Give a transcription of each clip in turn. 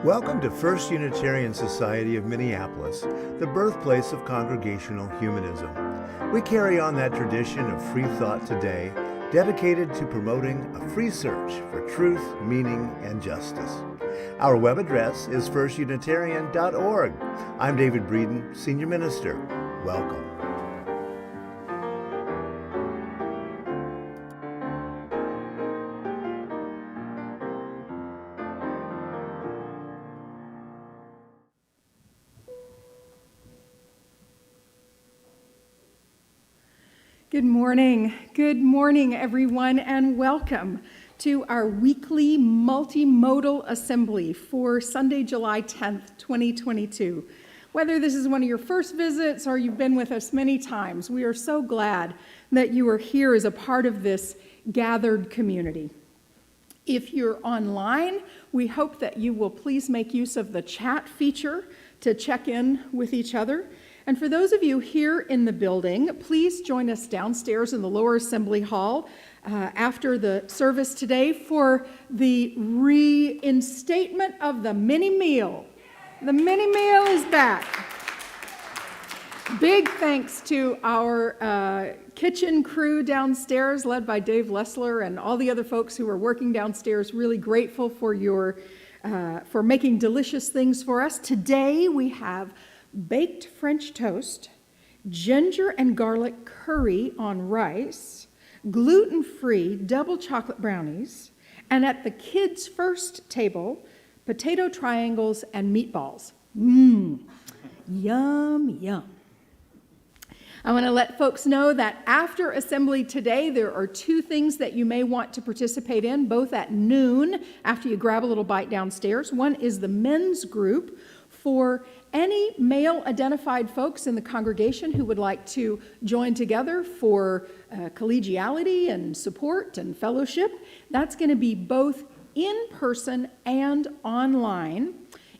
Welcome to First Unitarian Society of Minneapolis, the birthplace of congregational humanism. We carry on that tradition of free thought today, dedicated to promoting a free search for truth, meaning, and justice. Our web address is firstunitarian.org. I'm David Breeden, Senior Minister. Welcome. Good morning, everyone, and welcome to our weekly multimodal assembly for Sunday, July 10th, 2022. Whether this is one of your first visits or you've been with us many times, we are so glad that you are here as a part of this gathered community. If you're online, we hope that you will please make use of the chat feature to check in with each other. And for those of you here in the building, please join us downstairs in the lower assembly hall after the service today for the reinstatement of the mini meal. The mini meal is back. Big thanks to our kitchen crew downstairs, led by Dave Lessler and all the other folks who are working downstairs. Really grateful for for making delicious things for us. Today we have baked French toast, ginger and garlic curry on rice, gluten-free double chocolate brownies, and at the kids' first table, potato triangles and meatballs. Yum, yum. I want to let folks know that after assembly today, there are two things that you may want to participate in, both at noon after you grab a little bite downstairs. One is the men's group for any male-identified folks in the congregation who would like to join together for collegiality and support and fellowship. That's going to be both in person and online.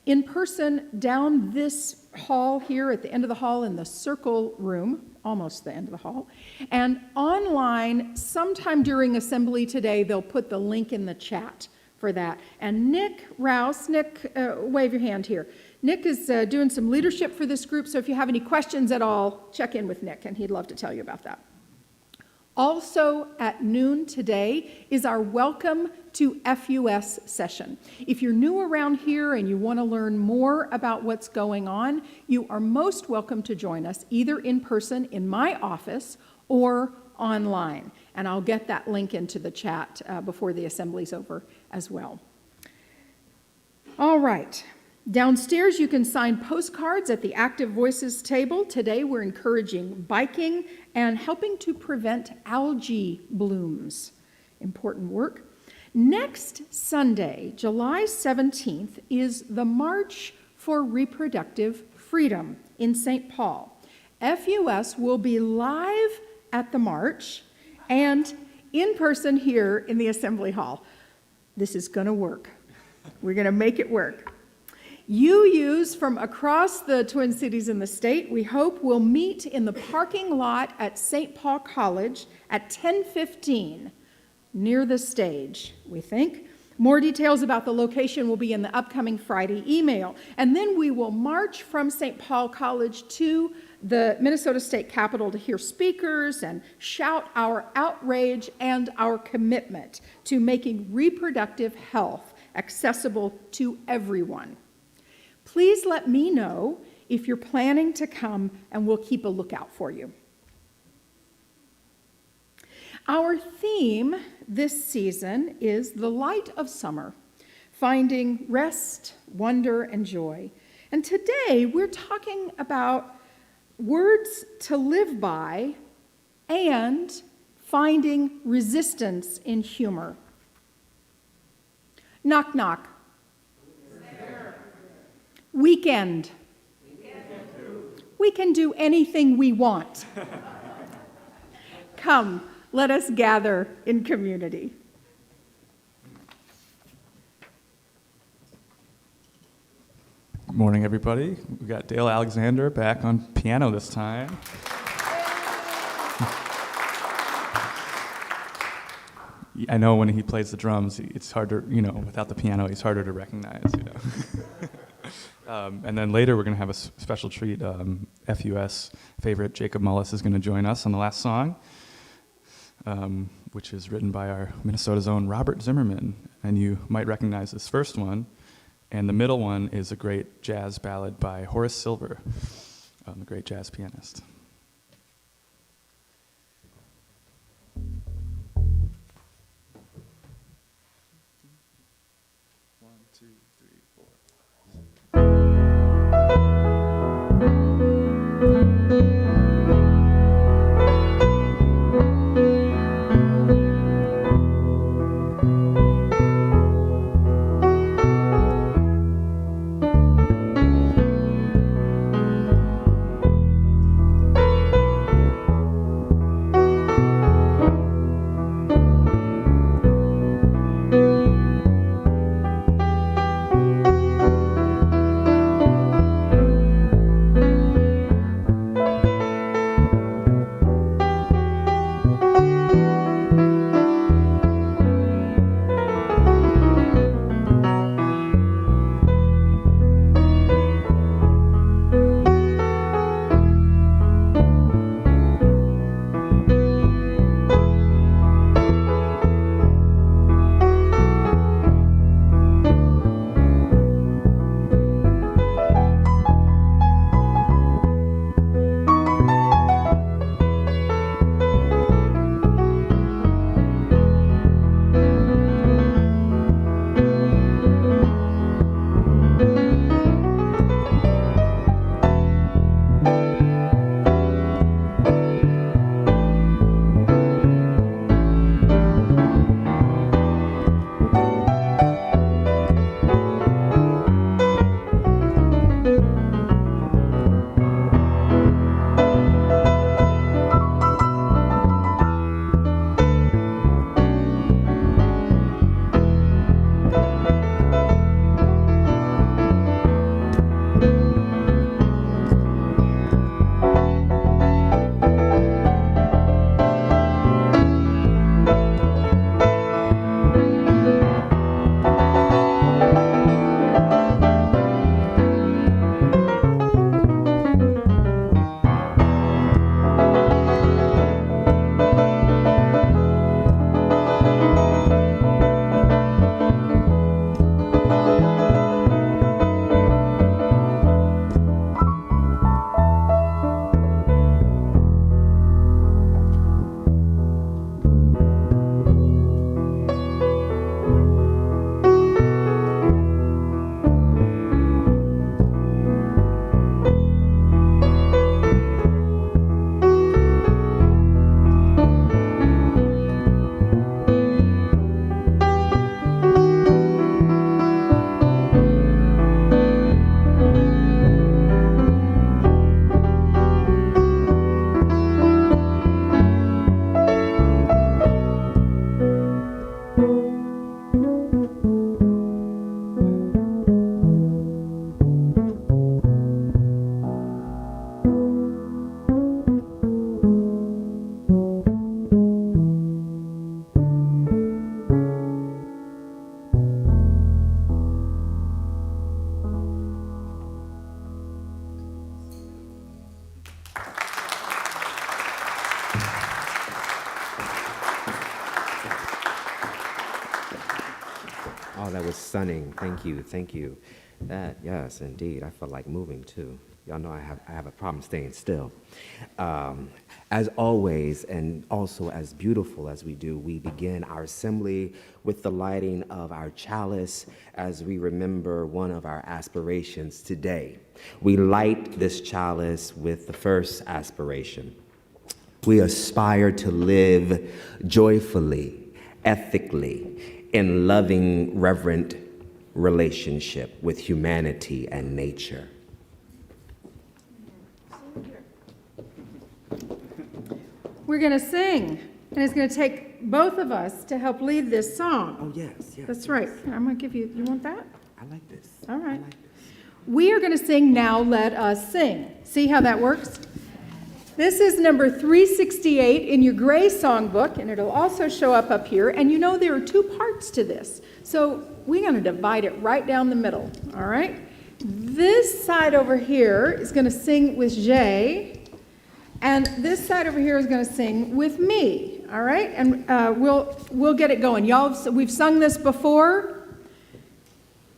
In person, down this hall here at the end of the hall in the circle room, almost the end of the hall. And online, sometime during assembly today, they'll put the link in the chat for that. And Nick Rouse, wave your hand here. Nick is doing some leadership for this group, so if you have any questions at all, check in with Nick, and he'd love to tell you about that. Also at noon today is our Welcome to FUS session. If you're new around here and you want to learn more about what's going on, you are most welcome to join us either in person in my office or online. And I'll get that link into the chat before the assembly's over as well. All right. Downstairs, you can sign postcards at the Active Voices table. Today, we're encouraging biking and helping to prevent algae blooms. Important work. Next Sunday, July 17th, is the March for Reproductive Freedom in St. Paul. FUS will be live at the march and in person here in the Assembly Hall. This is going to work. We're going to make it work. UUs from across the Twin Cities and the state, we hope, will meet in the parking lot at St. Paul College at 10:15 near the stage, we think. More details about the location will be in the upcoming Friday email. And then we will march from St. Paul College to the Minnesota State Capitol to hear speakers and shout our outrage and our commitment to making reproductive health accessible to everyone. Please let me know if you're planning to come, and we'll keep a lookout for you. Our theme this season is the light of summer, finding rest, wonder, and joy. And today we're talking about words to live by and finding resistance in humor. Knock, knock. Weekend. We can do anything we want. Come, let us gather in community. Good morning, everybody. We got Dale Alexander back on piano this time. I know when he plays the drums, it's harder, without the piano, he's harder to recognize. And then later we're going to have a special treat. FUS favorite Jacob Mullis is going to join us on the last song, which is written by our Minnesota's own Robert Zimmerman. And you might recognize this first one. And the middle one is a great jazz ballad by Horace Silver, the great jazz pianist. One, two, three, four. Oh, that was stunning. Thank you, thank you. That, yes, indeed. I felt like moving too. Y'all know I have a problem staying still. As always, and also as beautiful as we do, we begin our assembly with the lighting of our chalice as we remember one of our aspirations today. We light this chalice with the first aspiration. We aspire to live joyfully, ethically, in loving, reverent relationship with humanity and nature. We're going to sing, and it's going to take both of us to help lead this song. Oh, yes, yes. That's right. Here, I'm going to give you want that? I like this. All right. I like this. We are going to sing Now Let Us Sing. See how that works? This is number 368 in your gray songbook, and it'll also show up here. And you know there are two parts to this, so we're going to divide it right down the middle, all right? This side over here is going to sing with Jay, and this side over here is going to sing with me, all right? And we'll get it going. Y'all, we've sung this before.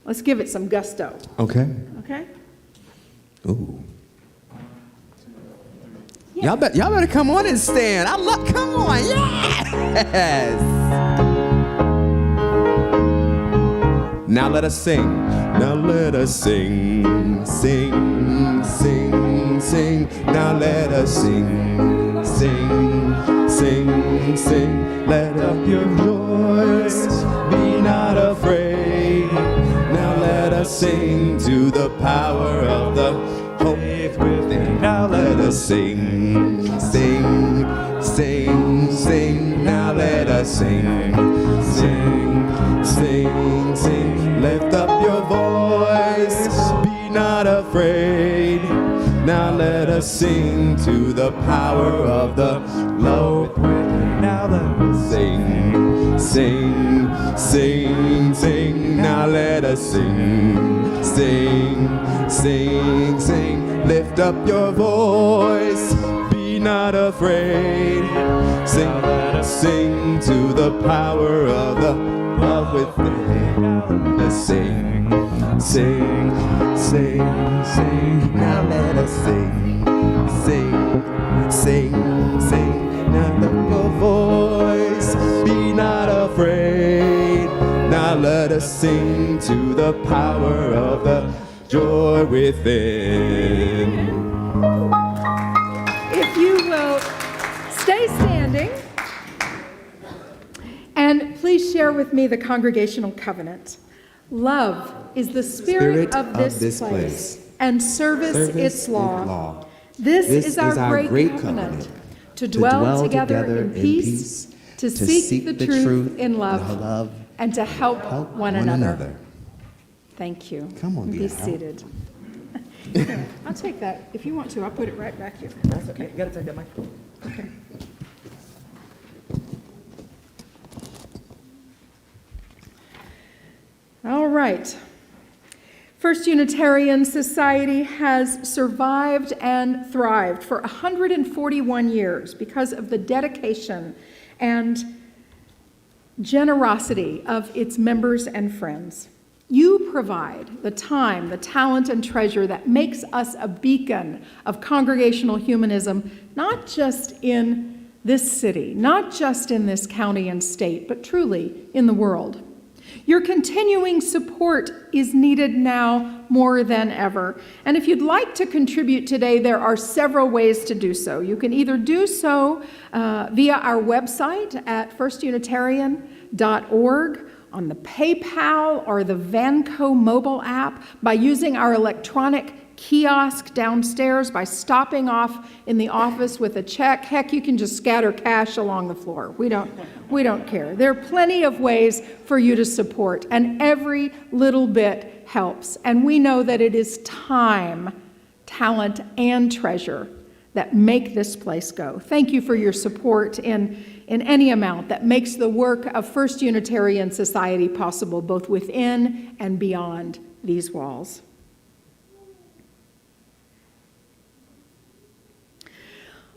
Let's give it some gusto. Okay. Okay? Ooh. Y'all better come on and stand. Come on, yes! Now let us sing. Now let us sing, sing, sing, sing. Now let us sing, sing, sing, sing. Let up your voice, be not afraid. Now let us sing to the power of the faith within. Now let us sing, sing, sing, sing. Now let us sing, sing, sing, sing. Lift up your voice, be not afraid. Now let us sing to the power of the Lord within. Now let us sing, sing, sing, sing. Now let us sing, sing, sing, sing. Lift up your voice, be not afraid. Sing, let us sing to the power of the love within. Let's sing, sing, sing, sing. Now let us sing, sing, sing, sing. Now lift your voice, be not afraid. Now let us sing to the power of the joy within. If you will stay standing, and please share with me the congregational covenant. Love is the spirit of this place, and service its law. This is our great covenant, to dwell together in peace, to seek the truth in love, and to help one another. Thank you. Come on, be seated. I'll take that. If you want to, I'll put it right back here. That's okay. You gotta take that microphone. Okay. All right. First Unitarian Society has survived and thrived for 141 years because of the dedication and generosity of its members and friends. You provide the time, the talent, and treasure that makes us a beacon of congregational humanism, not just in this city, not just in this county and state, but truly in the world. Your continuing support is needed now more than ever. And if you'd like to contribute today, there are several ways to do so. You can either do so via our website at firstunitarian.org, on the PayPal or the Vanco mobile app, by using our electronic kiosk downstairs, by stopping off in the office with a check. Heck, you can just scatter cash along the floor. We don't care. There are plenty of ways for you to support, and every little bit helps. And we know that it is time, talent, and treasure that make this place go. Thank you for your support in any amount that makes the work of First Unitarian Society possible, both within and beyond these walls.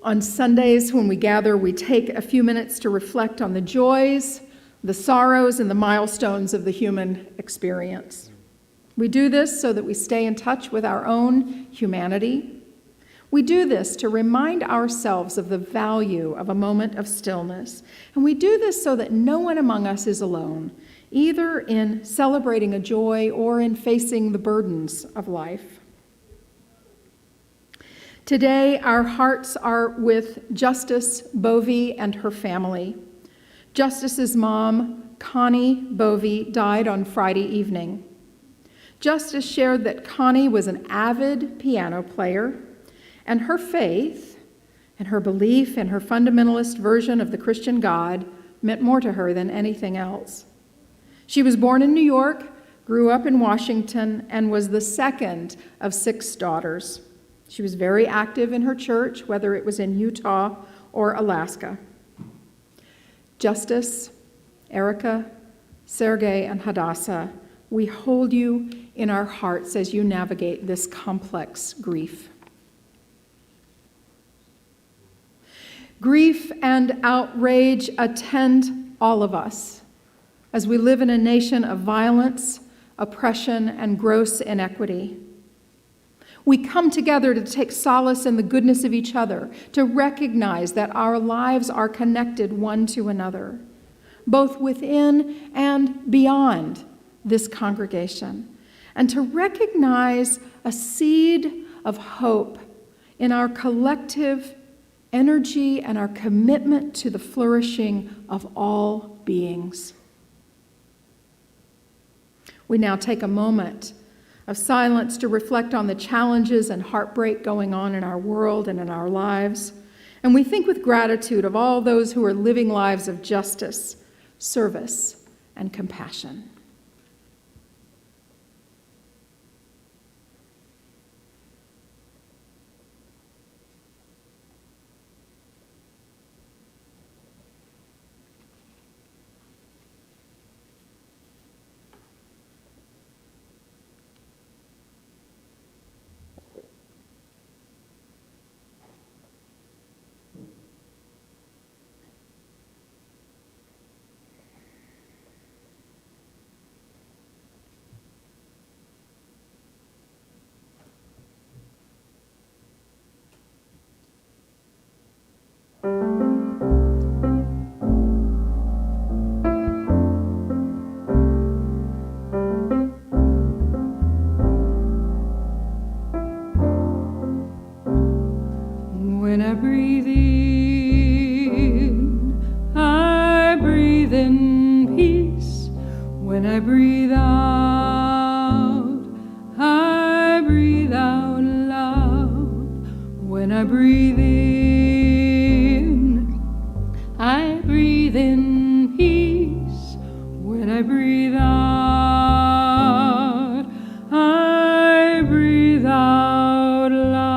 On Sundays, when we gather, we take a few minutes to reflect on the joys, the sorrows, and the milestones of the human experience. We do this so that we stay in touch with our own humanity. We do this to remind ourselves of the value of a moment of stillness. And we do this so that no one among us is alone, either in celebrating a joy or in facing the burdens of life. Today, our hearts are with Justice Bovey and her family. Justice's mom, Connie Bovey, died on Friday evening. Justice shared that Connie was an avid piano player, and her faith and her belief in her fundamentalist version of the Christian God meant more to her than anything else. She was born in New York, grew up in Washington, and was the second of 6 daughters. She was very active in her church, whether it was in Utah or Alaska. Justice, Erica, Sergei, and Hadassah, we hold you in our hearts as you navigate this complex grief. Grief and outrage attend all of us as we live in a nation of violence, oppression, and gross inequity. We come together to take solace in the goodness of each other, to recognize that our lives are connected one to another, both within and beyond this congregation, and to recognize a seed of hope in our collective energy and our commitment to the flourishing of all beings. We now take a moment of silence to reflect on the challenges and heartbreak going on in our world and in our lives. And we think with gratitude of all those who are living lives of justice, service, and compassion. When I breathe in, I breathe in peace. When I breathe out, I breathe out love. When I breathe in, I breathe in peace. When I breathe out, I breathe out love.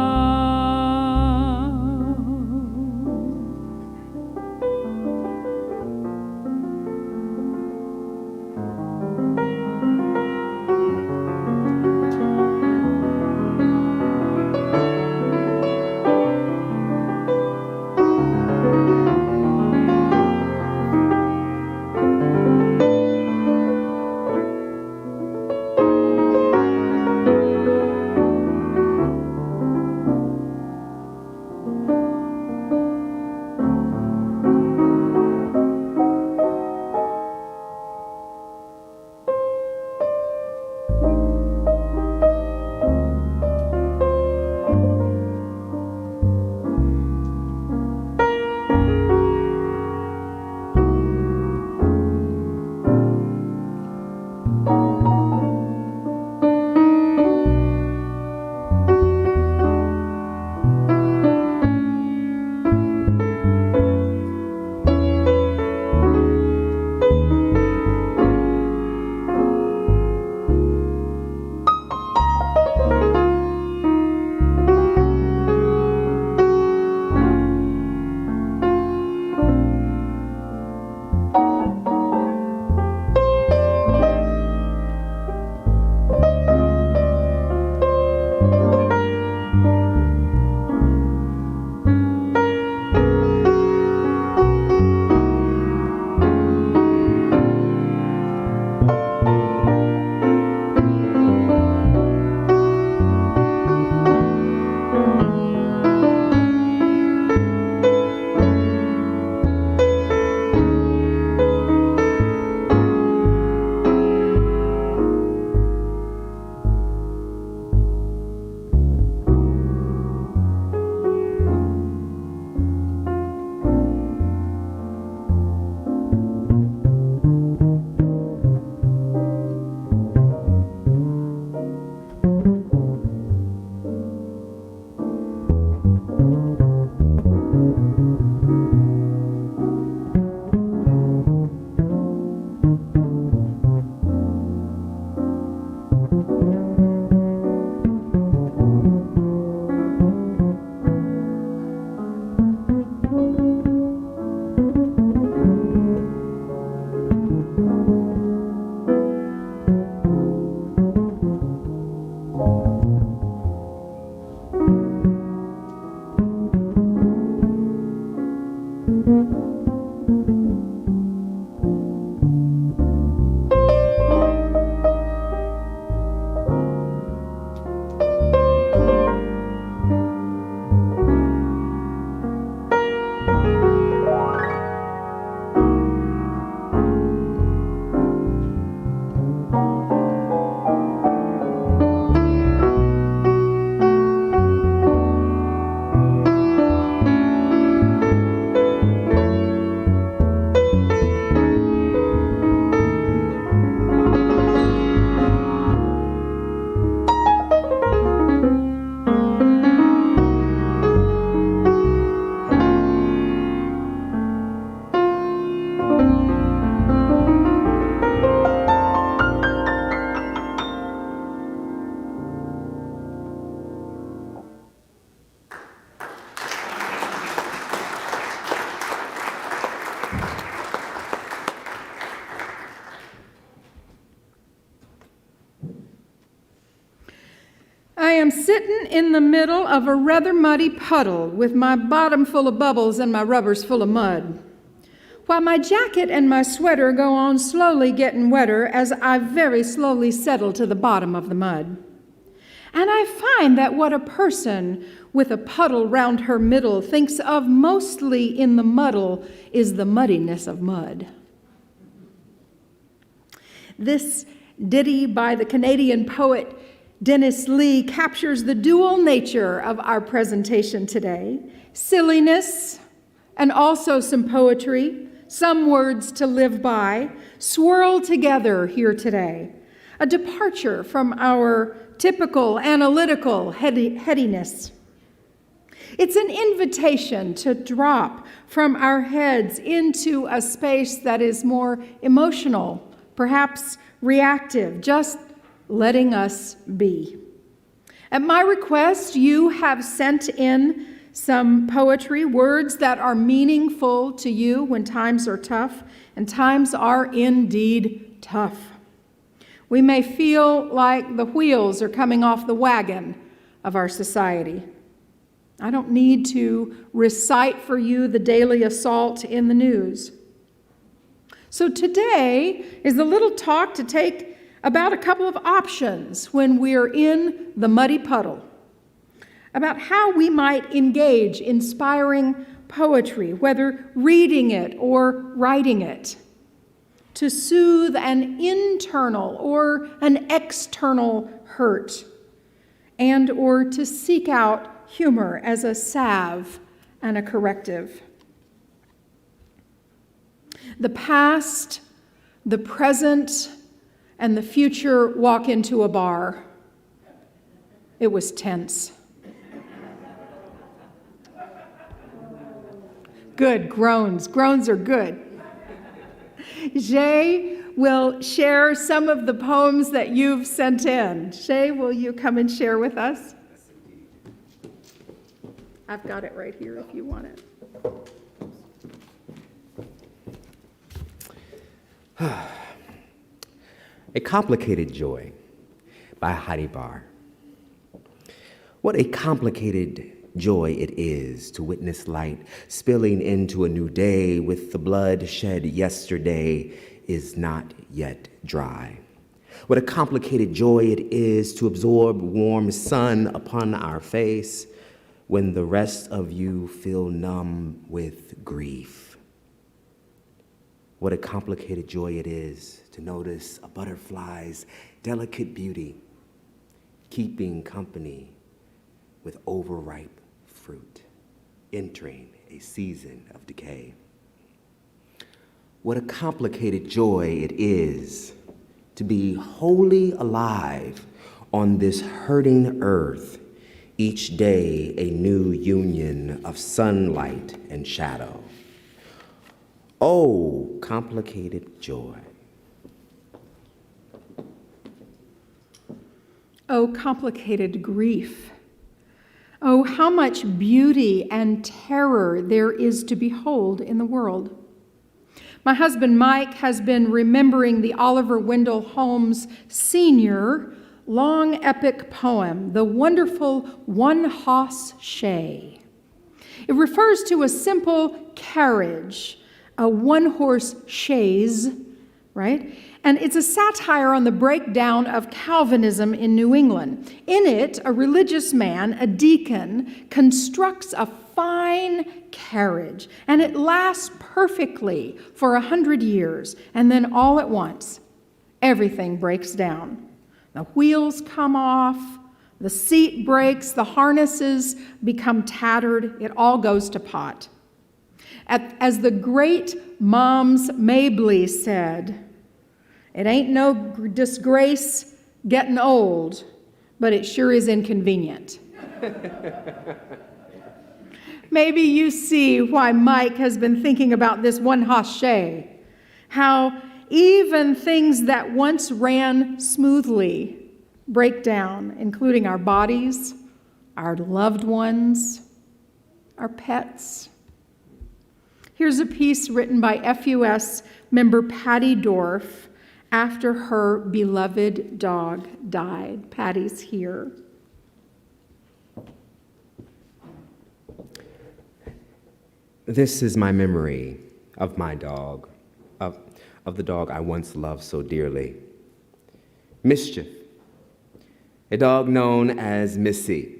am sitting in the middle of a rather muddy puddle with my bottom full of bubbles and my rubbers full of mud, while my jacket and my sweater go on slowly getting wetter as I very slowly settle to the bottom of the mud. And I find that what a person with a puddle round her middle thinks of mostly in the muddle is the muddiness of mud. This ditty by the Canadian poet Dennis Lee captures the dual nature of our presentation today: silliness and also some poetry, some words to live by, swirl together here today. A departure from our typical analytical headiness. It's an invitation to drop from our heads into a space that is more emotional, perhaps reactive, just letting us be. At my request, you have sent in some poetry, words that are meaningful to you when times are tough, and times are indeed tough. We may feel like the wheels are coming off the wagon of our society. I don't need to recite for you the daily assault in the news. So today is a little talk to take about a couple of options when we're in the muddy puddle, about how we might engage inspiring poetry, whether reading it or writing it, to soothe an internal or an external hurt, and or to seek out humor as a salve and a corrective. The past, the present, and the future walk into a bar. It was tense. Good, groans. Groans are good. Jay will share some of the poems that you've sent in. Jay, will you come and share with us? I've got it right here if you want it. A Complicated Joy by Heidi Barr. What a complicated joy it is to witness light spilling into a new day with the blood shed yesterday is not yet dry. What a complicated joy it is to absorb warm sun upon our face when the rest of you feel numb with grief. What a complicated joy it is to notice a butterfly's delicate beauty keeping company with overripe fruit, entering a season of decay. What a complicated joy it is to be wholly alive on this hurting earth, each day a new union of sunlight and shadow. Oh, complicated joy. Oh, complicated grief. Oh, how much beauty and terror there is to behold in the world. My husband Mike has been remembering the Oliver Wendell Holmes Sr. long epic poem, The Wonderful One-Hoss Shay. It refers to a simple carriage, a one-horse chaise, right? And it's a satire on the breakdown of Calvinism in New England. In it, a religious man, a deacon, constructs a fine carriage, and it lasts perfectly for 100 years. And then all at once, everything breaks down. The wheels come off, the seat breaks, the harnesses become tattered, it all goes to pot. As the great Moms Mabley said, it ain't no disgrace getting old, but it sure is inconvenient. Maybe you see why Mike has been thinking about this one-hoss shay, how even things that once ran smoothly break down, including our bodies, our loved ones, our pets. Here's a piece written by FUS member Patty Dorff after her beloved dog died. Patty's here. This is my memory of my dog, of the dog I once loved so dearly. Mischief, a dog known as Missy.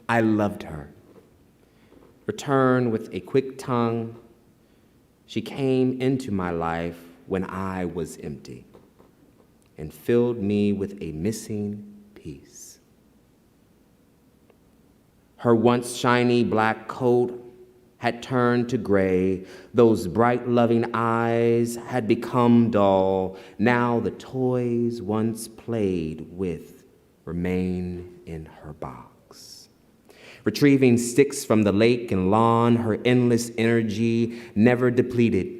I loved her. Returned with a quick tongue, she came into my life when I was empty and filled me with a missing piece. Her once shiny black coat had turned to gray. Those bright, loving eyes had become dull. Now the toys once played with remain in her box. Retrieving sticks from the lake and lawn, her endless energy never depleted.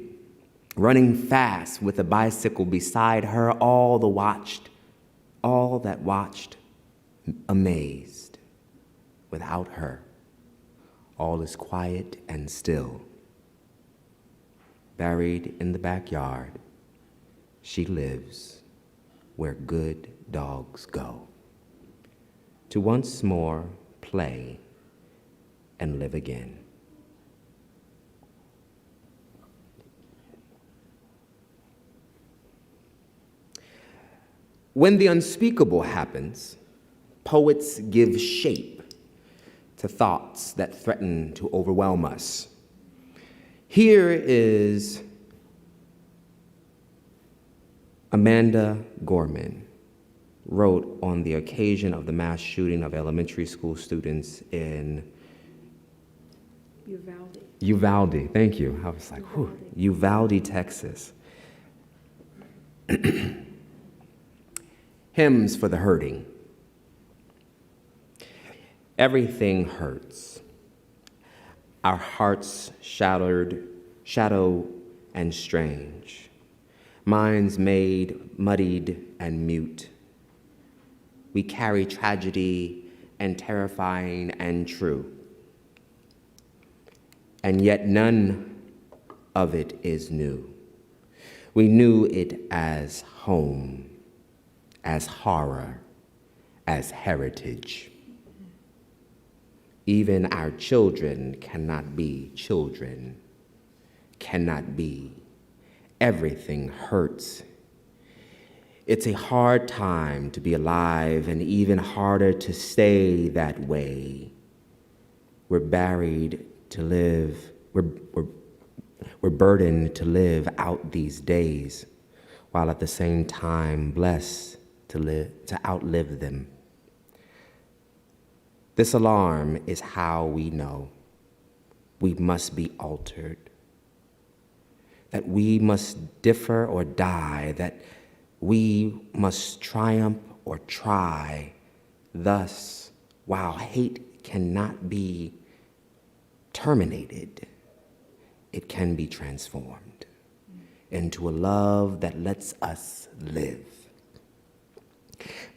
Running fast with a bicycle beside her, all that watched, amazed. Without her, all is quiet and still. Buried in the backyard, she lives where good dogs go, to once more play and live again. When the unspeakable happens, poets give shape to thoughts that threaten to overwhelm us. Here is Amanda Gorman wrote on the occasion of the mass shooting of elementary school students in Uvalde. Thank you. I was like, whew, Uvalde, Texas. Hymns for the hurting. Everything hurts. Our hearts shadow and strange. Minds made, muddied, and mute. We carry tragedy and terrifying and true. And yet none of it is new. We knew it as home, as horror, as heritage. Even our children cannot be children, cannot be. Everything hurts. It's a hard time to be alive and even harder to stay that way. We're buried to live, we're burdened to live out these days, while at the same time blessed to outlive them. This alarm is how we know we must be altered, that we must differ or die, that we must triumph or try. Thus, while hate cannot be terminated, it can be transformed into a love that lets us live.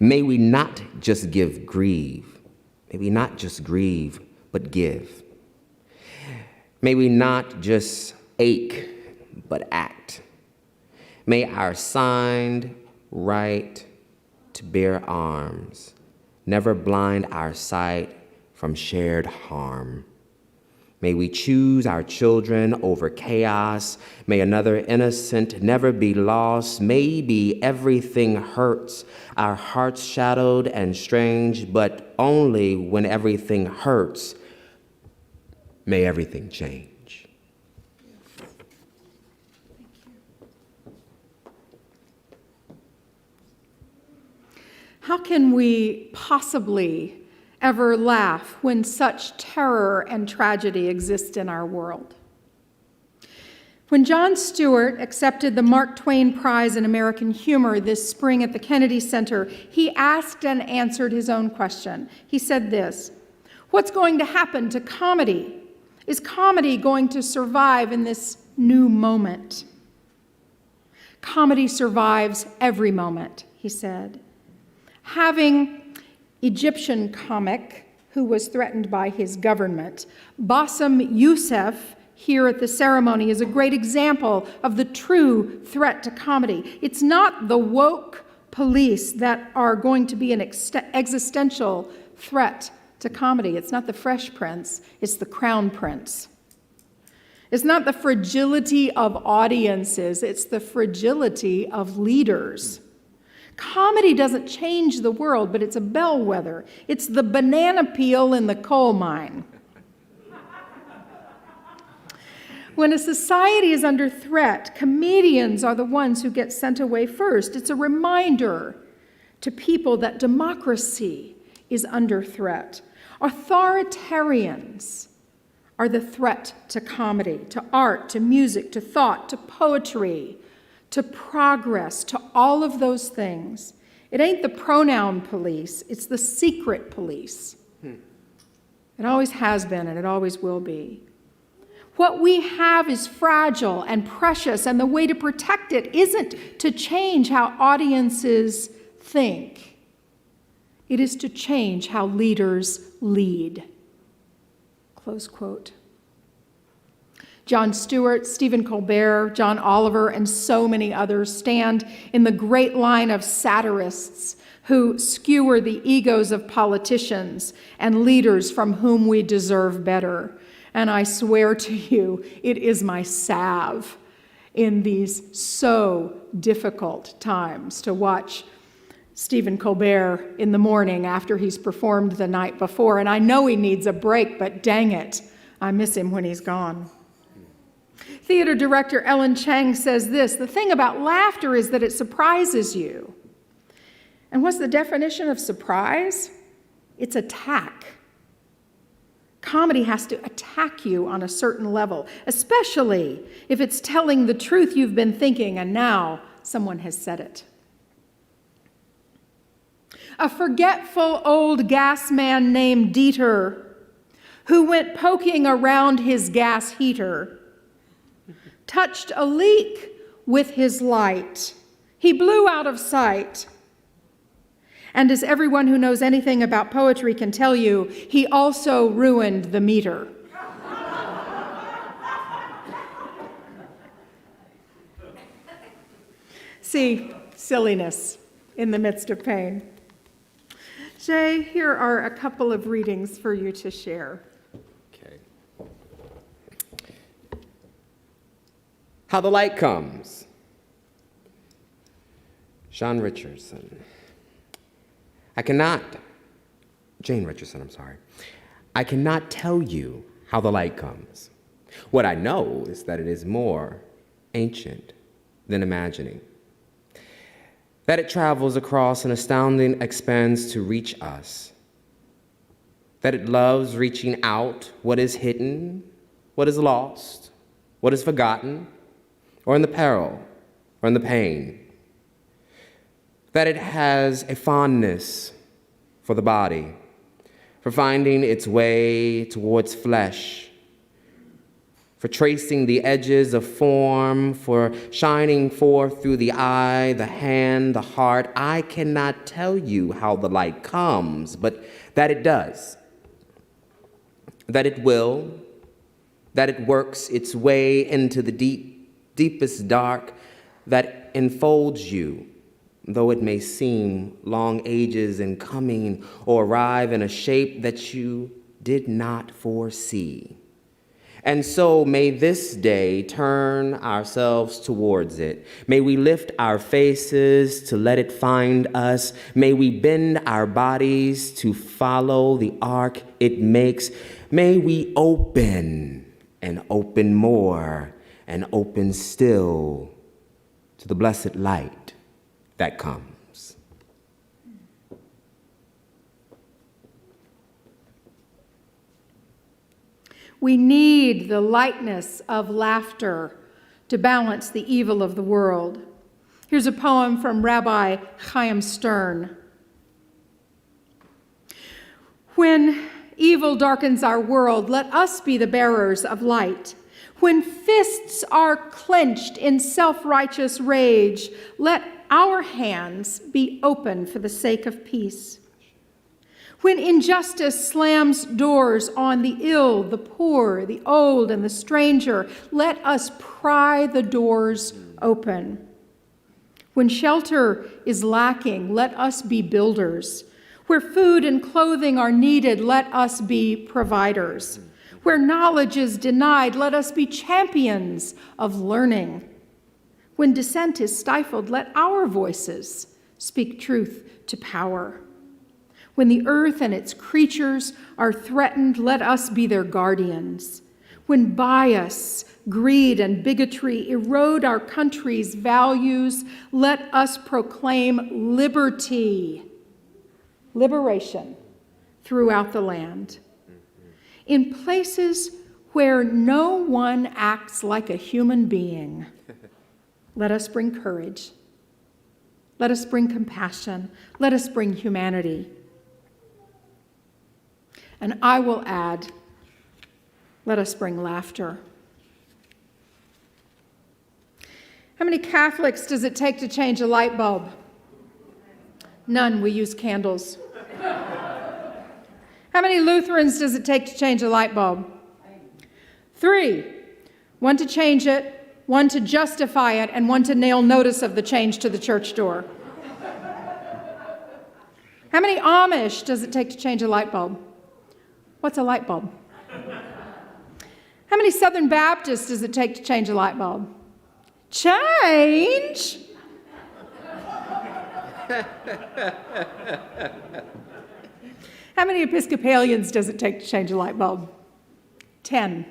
May we not just grieve, but give. May we not just ache, but act. May our signed right to bear arms never blind our sight from shared harm. May we choose our children over chaos. May another innocent never be lost. Maybe everything hurts, our hearts shadowed and strange, but only when everything hurts, may everything change. How can we possibly ever laugh when such terror and tragedy exist in our world? When Jon Stewart accepted the Mark Twain Prize in American Humor this spring at the Kennedy Center, he asked and answered his own question. He said this: what's going to happen to comedy? Is comedy going to survive in this new moment? Comedy survives every moment, he said. Having Egyptian comic who was threatened by his government, Bassem Youssef, here at the ceremony, is a great example of the true threat to comedy. It's not the woke police that are going to be an existential threat to comedy. It's not the Fresh Prince, it's the Crown Prince. It's not the fragility of audiences, it's the fragility of leaders. Comedy doesn't change the world, but it's a bellwether. It's the banana peel in the coal mine. When a society is under threat, comedians are the ones who get sent away first. It's a reminder to people that democracy is under threat. Authoritarians are the threat to comedy, to art, to music, to thought, to poetry, to progress, to all of those things. It ain't the pronoun police, it's the secret police. It always has been and it always will be. What we have is fragile and precious, and the way to protect it isn't to change how audiences think. It is to change how leaders lead. Close quote. Jon Stewart, Stephen Colbert, John Oliver, and so many others stand in the great line of satirists who skewer the egos of politicians and leaders from whom we deserve better. And I swear to you, it is my salve in these so difficult times to watch Stephen Colbert in the morning after he's performed the night before. And I know he needs a break, but dang it, I miss him when he's gone. Theater director Ellen Chang says this: the thing about laughter is that it surprises you. And what's the definition of surprise? It's attack. Comedy has to attack you on a certain level, especially if it's telling the truth you've been thinking and now someone has said it. A forgetful old gas man named Dieter, who went poking around his gas heater, touched a leak with his light. He blew out of sight. And as everyone who knows anything about poetry can tell you, he also ruined the meter. See, silliness in the midst of pain. Jay, here are a couple of readings for you to share. Okay. How the Light Comes. Jane Richardson, I cannot tell you how the light comes. What I know is that it is more ancient than imagining, that it travels across an astounding expanse to reach us, that it loves reaching out what is hidden, what is lost, what is forgotten, or in the peril, or in the pain, that it has a fondness for the body, for finding its way towards flesh, for tracing the edges of form, for shining forth through the eye, the hand, the heart. I cannot tell you how the light comes, but that it does, that it will, that it works its way into the deepest dark that enfolds you, though it may seem long ages in coming or arrive in a shape that you did not foresee. And so may this day turn ourselves towards it. May we lift our faces to let it find us. May we bend our bodies to follow the arc it makes. May we open and open more and open still to the blessed light that comes. We need the lightness of laughter to balance the evil of the world. Here's a poem from Rabbi Chaim Stern. When evil darkens our world, let us be the bearers of light. When fists are clenched in self-righteous rage, let our hands be open for the sake of peace. When injustice slams doors on the ill, the poor, the old, and the stranger, let us pry the doors open. When shelter is lacking, let us be builders. Where food and clothing are needed, let us be providers. Where knowledge is denied, let us be champions of learning. When dissent is stifled, let our voices speak truth to power. When the earth and its creatures are threatened, let us be their guardians. When bias, greed, and bigotry erode our country's values, let us proclaim liberty, liberation throughout the land. In places where no one acts like a human being, let us bring courage. Let us bring compassion. Let us bring humanity. And I will add, let us bring laughter. How many Catholics does it take to change a light bulb? None. We use candles. How many Lutherans does it take to change a light bulb? 3. 1 to change it, 1 to justify it, and 1 to nail notice of the change to the church door. How many Amish does it take to change a light bulb? What's a light bulb? How many Southern Baptists does it take to change a light bulb? Change? How many Episcopalians does it take to change a light bulb? 10.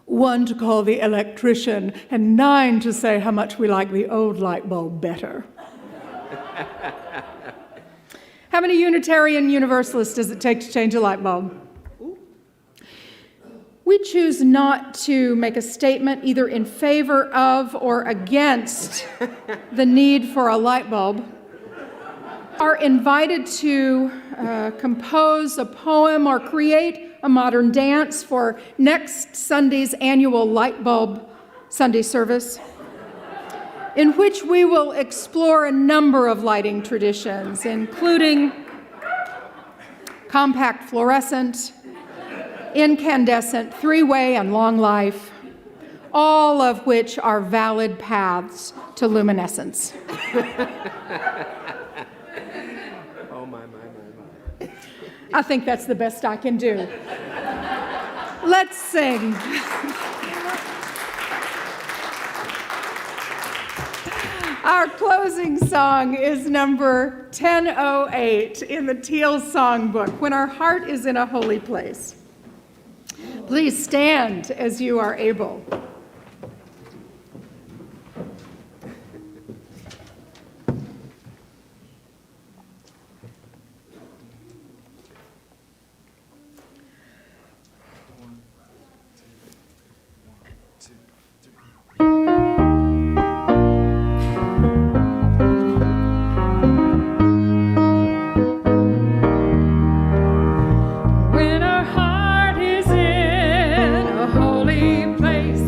1 to call the electrician, and 9 to say how much we like the old light bulb better. How many Unitarian Universalists does it take to change a light bulb? We choose not to make a statement either in favor of or against the need for a light bulb. Are invited to compose a poem or create a modern dance for next Sunday's annual Light Bulb Sunday service, in which we will explore a number of lighting traditions, including compact fluorescent, incandescent, three-way, and long life, all of which are valid paths to luminescence. Oh, my. I think that's the best I can do. Let's sing. Our closing song is number 1008 in the Teal Songbook, When Our Heart is in a Holy Place. Please stand as you are able. When our heart is in a holy place,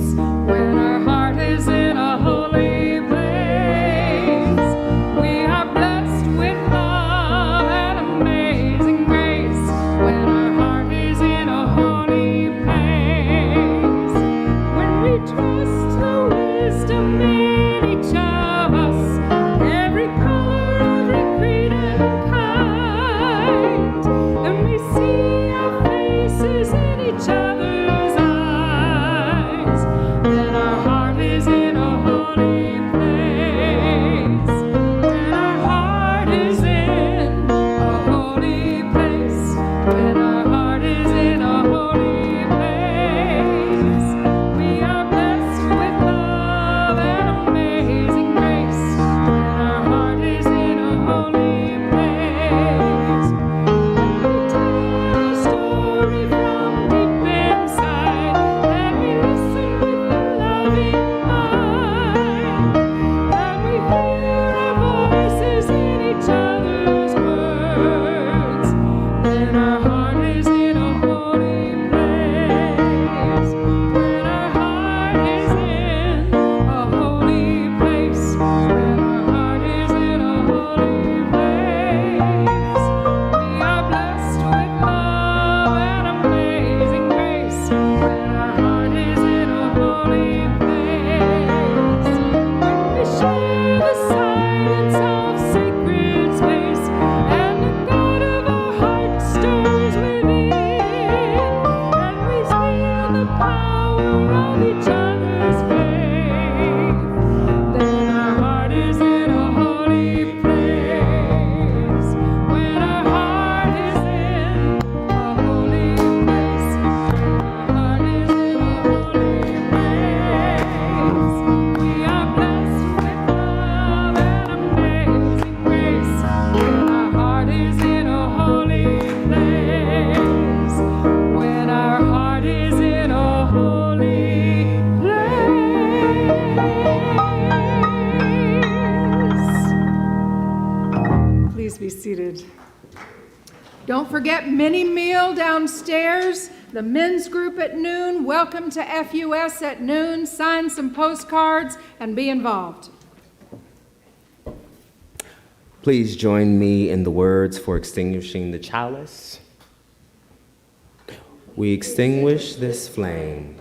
Please be seated. Don't forget mini meal downstairs. The men's group at noon. Welcome to FUS at noon. Sign some postcards and be involved. Please join me in the words for extinguishing the chalice. We extinguish this flame,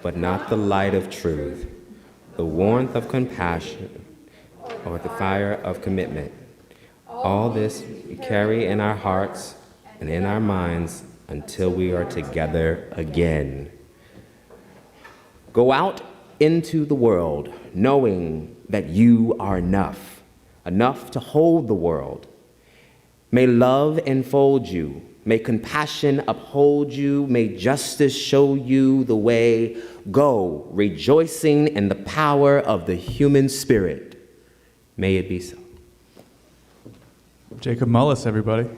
but not the light of truth, the warmth of compassion, or the fire of commitment. All this we carry in our hearts and in our minds until we are together again. Go out into the world knowing that you are enough, enough to hold the world. May love enfold you. May compassion uphold you. May justice show you the way. Go, rejoicing in the power of the human spirit. May it be so. Jacob Mullis, everybody.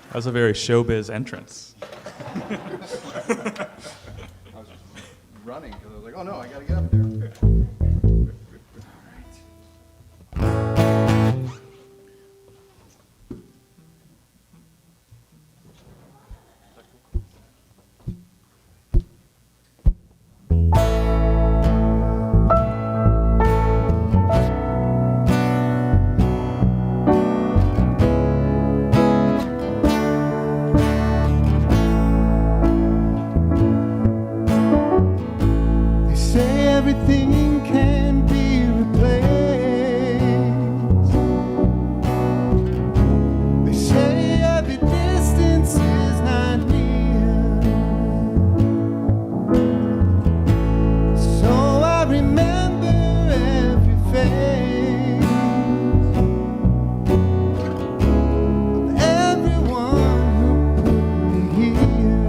That was a very showbiz entrance. I was running because I was like, oh no, I gotta get up there. They say everything can be replaced. They say every distance is not near. So I remember every face of everyone who put me here.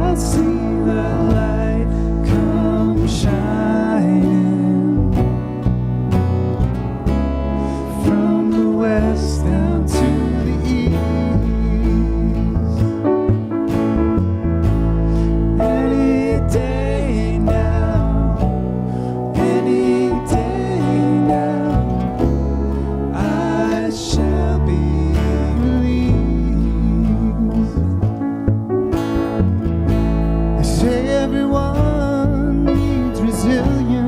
I see the light come shining from the west down to the east. Any day now, I shall be released. They say everyone needs resilience.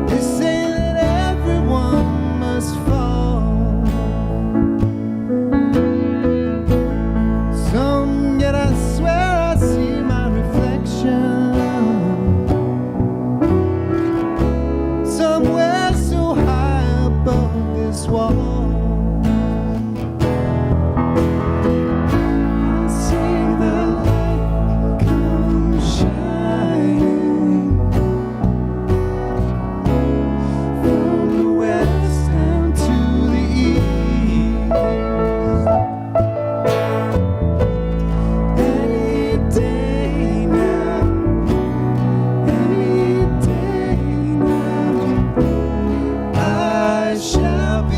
They say that everyone must fall. Some, yet I swear I see my reflection somewhere so high above this wall. I see the light come shining from the west down to the east. Any day now, I shall be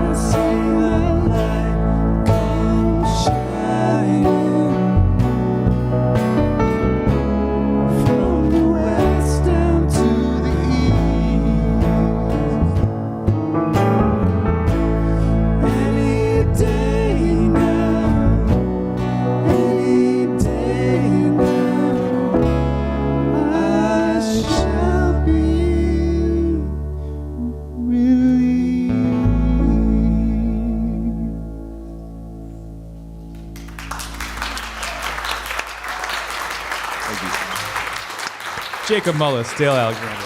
I see the light come shining from the west down to the east. Any day now, I shall be Jacob Mullis, Dale Alexander.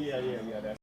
Yeah,